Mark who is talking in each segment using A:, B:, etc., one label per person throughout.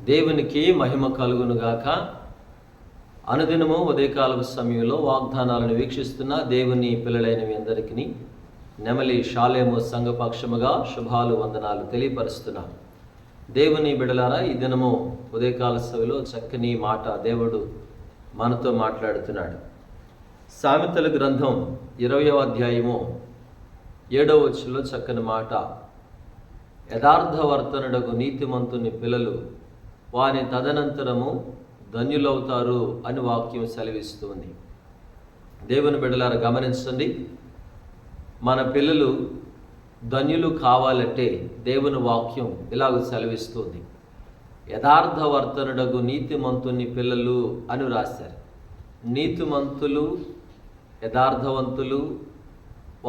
A: దేవునికి మహిమ కలుగునుగాక. అనుదినము ఉదయకాల సమయంలో వాగ్దానాలను వీక్షిస్తున్న దేవుని పిల్లలైన మీ అందరికీ నెమలి షాలేము సంఘపక్షముగా శుభాలు వందనాలు తెలియపరుస్తున్నాం. దేవుని బిడలారా, ఈ దినము ఉదయకాల సభలో చక్కని మాట దేవుడు మనతో మాట్లాడుతున్నాడు. సామెతల గ్రంథం 20వ అధ్యాయము 7వ వచనంలో చక్కని మాట, యథార్థవర్తనుడగు నీతిమంతుని పిల్లలు వాని తదనంతరము ధన్యులవుతారు అని వాక్యం సెలవిస్తుంది. దేవుని బిడ్డలారా గమనించండి, మన పిల్లలు ధన్యులు కావాలంటే దేవుని వాక్యం ఇలాగ సెలవిస్తుంది. యథార్థవర్తనుడగు నీతిమంతుని పిల్లలు అని రాశారు. నీతిమంతులు, యథార్థవంతులు,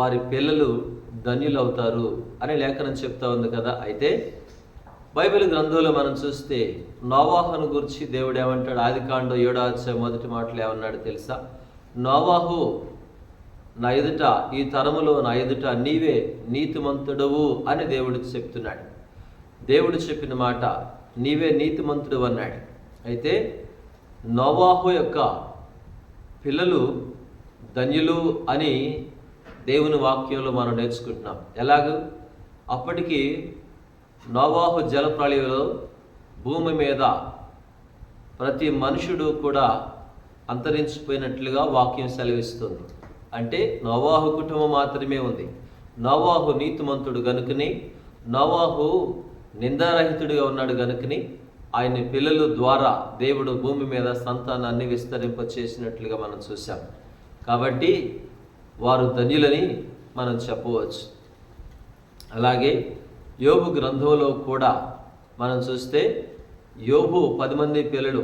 A: వారి పిల్లలు ధన్యులవుతారు అని లేఖనం చెప్తా ఉంది కదా. అయితే బైబిల్ గ్రంథంలో మనం చూస్తే నోవాహును గురించి దేవుడు ఏమంటాడు? ఆదికాండం 7వ అధ్యాయం మొదటి మాటలు ఏమన్నాడు తెలుసా? నోవాహు, నా ఎదుట, ఈ తరములో నా ఎదుట నీవే నీతిమంతుడవు అని దేవుడు చెప్తున్నాడు. దేవుడు చెప్పిన మాట నీవే నీతిమంతుడు అన్నాడు. అయితే నోవాహు యొక్క పిల్లలు ధన్యులు అని దేవుని వాక్యంలో మనం నేర్చుకుంటున్నాం. ఎలాగూ అప్పటికి నోవాహు జలప్రళయంలో భూమి మీద ప్రతి మనుషుడు కూడా అంతరించిపోయినట్లుగా వాక్యం సెలవిస్తుంది. అంటే నోవాహు కుటుంబం మాత్రమే ఉంది. నోవాహు నీతిమంతుడు గనుకని, నోవాహు నిందారహితుడిగా ఉన్నాడు గనుకని ఆయన పిల్లల ద్వారా దేవుడు భూమి మీద సంతానాన్ని విస్తరింపచేసినట్లుగా మనం చూసాం. కాబట్టి వారు ధన్యులని మనం చెప్పవచ్చు. అలాగే యోబు గ్రంథంలో కూడా మనం చూస్తే యోబు 10 మంది పిల్లలు,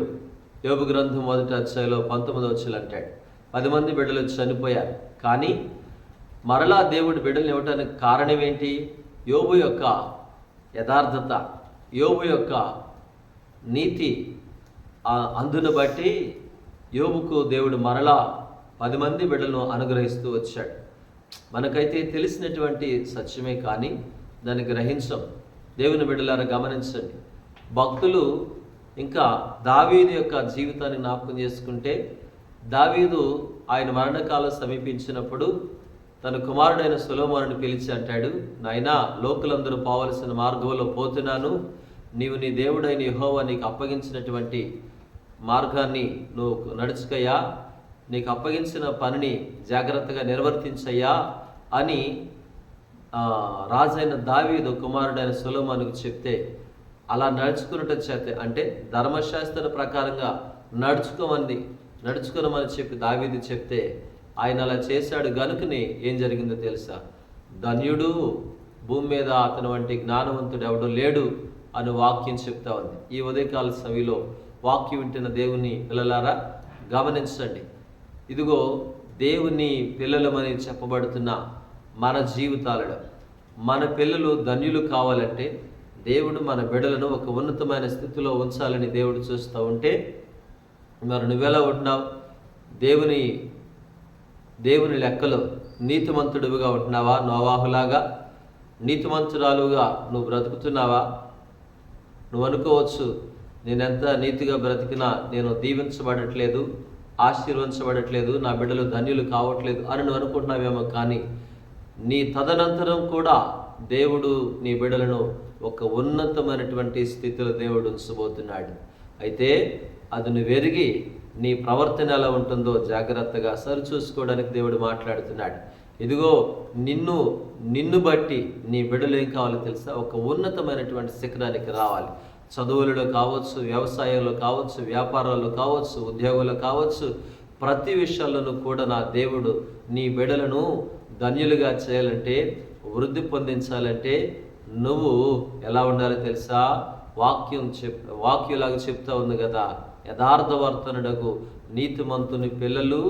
A: యోబు గ్రంథం 1వ అధ్యాయంలో 19వ వచనం అంటాడు, 10 మంది బిడ్డలు చనిపోయారు. కానీ మరలా దేవుడు బిడ్డలు ఇవ్వటానికి కారణం ఏంటి? యోబు యొక్క యథార్థత, యోబు యొక్క నీతి, అందును బట్టి యోబుకు దేవుడు మరలా 10 మంది బిడ్డలను అనుగ్రహిస్తూ వచ్చాడు. మనకైతే తెలిసినటువంటి సత్యమే, కానీ దాన్ని గ్రహించం. దేవుని బిడ్డలారా గమనించండి, భక్తులు ఇంకా దావీదు యొక్క జీవితాన్ని జ్ఞాపకం చేసుకుంటే, దావీదు ఆయన మరణకాలం సమీపించినప్పుడు తన కుమారుడైన సొలొమోనుని పిలిచి అంటాడు, నాయనా, లోకులందరూ పోవలసిన మార్గంలో పోతున్నాను, నీవు నీ దేవుడైన యెహోవా నీకు అప్పగించినటువంటి మార్గాన్ని నువ్వు నడుచుకయ్యా, నీకు అప్పగించిన పనిని జాగ్రత్తగా నిర్వర్తించయ్యా అని రాజైన దావీదు కుమారుడైన సొలొమోనుకు చెప్తే, అలా నడుచుకున్నట్టు చేత, అంటే ధర్మశాస్త్ర ప్రకారంగా నడుచుకోమని చెప్పి దావీదు చెప్తే ఆయన అలా చేశాడు. గనుకనే ఏం జరిగిందో తెలుసా? ధన్యుడు, భూమి మీద అతని వంటి జ్ఞానవంతుడు ఎవడు లేడు అని వాక్యం చెప్తా ఉంది. ఈ ఉదయకాల సమయంలో వాక్యం వింటున్న దేవుని పిల్లలారా గమనించండి. ఇదిగో దేవుని పిల్లలమని చెప్పబడుతున్న మన జీవితాలలో మన పిల్లలు ధన్యులు కావాలంటే దేవుడు మన బిడ్డలను ఒక ఉన్నతమైన స్థితిలో ఉంచాలని దేవుడు చూస్తూ ఉంటే, మరి నువ్వెలా ఉంటున్నావు? దేవుని లెక్కలో నీతిమంతుడివిగా ఉంటున్నావా? నోవాహులాగా నీతిమంతురాలుగా నువ్వు బ్రతుకుతున్నావా? నువ్వు అనుకోవచ్చు, నేనెంత నీతిగా బ్రతికినా నేను దీవించబడట్లేదు, ఆశీర్వదించబడట్లేదు, నా బిడ్డలు ధన్యులు కావట్లేదు అని నువ్వు అనుకుంటున్నావేమో. కానీ నీ తదనంతరం కూడా దేవుడు నీ బిడ్డలను ఒక ఉన్నతమైనటువంటి స్థితిలో దేవుడు ఉంచబోతున్నాడు. అయితే అది నువ్వు ఎరిగి నీ ప్రవర్తన ఎలా ఉంటుందో జాగ్రత్తగా సరిచూసుకోవడానికి దేవుడు మాట్లాడుతున్నాడు. ఇదిగో నిన్ను బట్టి నీ బిడ్డలు ఏం కావాలో తెలుసా? ఒక ఉన్నతమైనటువంటి శిఖరానికి రావాలి. చదువులలో కావచ్చు, వ్యవసాయంలో కావచ్చు, వ్యాపారాల్లో కావచ్చు, ఉద్యోగాల్లో కావచ్చు, ప్రతి విషయాల్లోనూ కూడా నా దేవుడు నీ బిడ్డలను ధన్యులుగా చేయాలంటే, పొందించాలంటే నువ్వు ఎలా ఉండాలో తెలుసా? వాక్యంలాగా చెప్తా ఉంది కదా, యథార్థవర్తనుడకు నీతిమంతుని పిల్లలు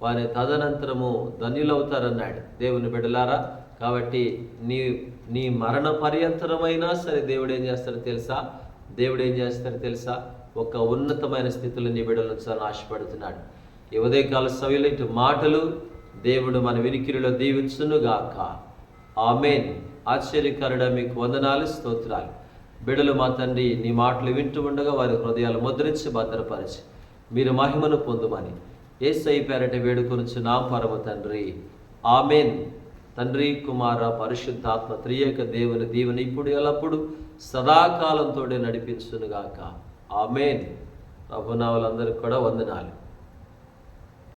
A: వారి తదనంతరము ధన్యులవుతారన్నాడు. దేవుని బిడ్డలారా, కాబట్టి నీ మరణ పర్యంతరమైనా సరే దేవుడు ఏం చేస్తారో తెలుసా? ఒక ఉన్నతమైన స్థితిలో నీ బిడ్డలు ఉంచాలని ఆశపడుతున్నాడు. ఈ ఉదయకాల సమయంలో ఇటు మాటలు దేవుడు మన వినికిడిలో దీవించునుగాక. ఆమేన్. ఆశ్చర్యకరుడా, మీకు వందనాలు, స్తోత్రాలు. బిడలు మా తండ్రి నీ మాటలు వింటూ ఉండగా వారి హృదయాలు ముద్రించి భద్రపరిచి మీరు మహిమను పొందుమని యేసయ్య పేరట వేడుకొనుచున్నాం పరమ తండ్రి, ఆమేన్. తండ్రి, కుమార, పరిశుద్ధాత్మ త్రియేక దేవుని దీవెన ఇప్పుడు ఎల్లప్పుడు సదాకాలంతో నడిపించునుగాక. ఆమేన్. ప్రభునామలందరికీ కూడా వందనాలు.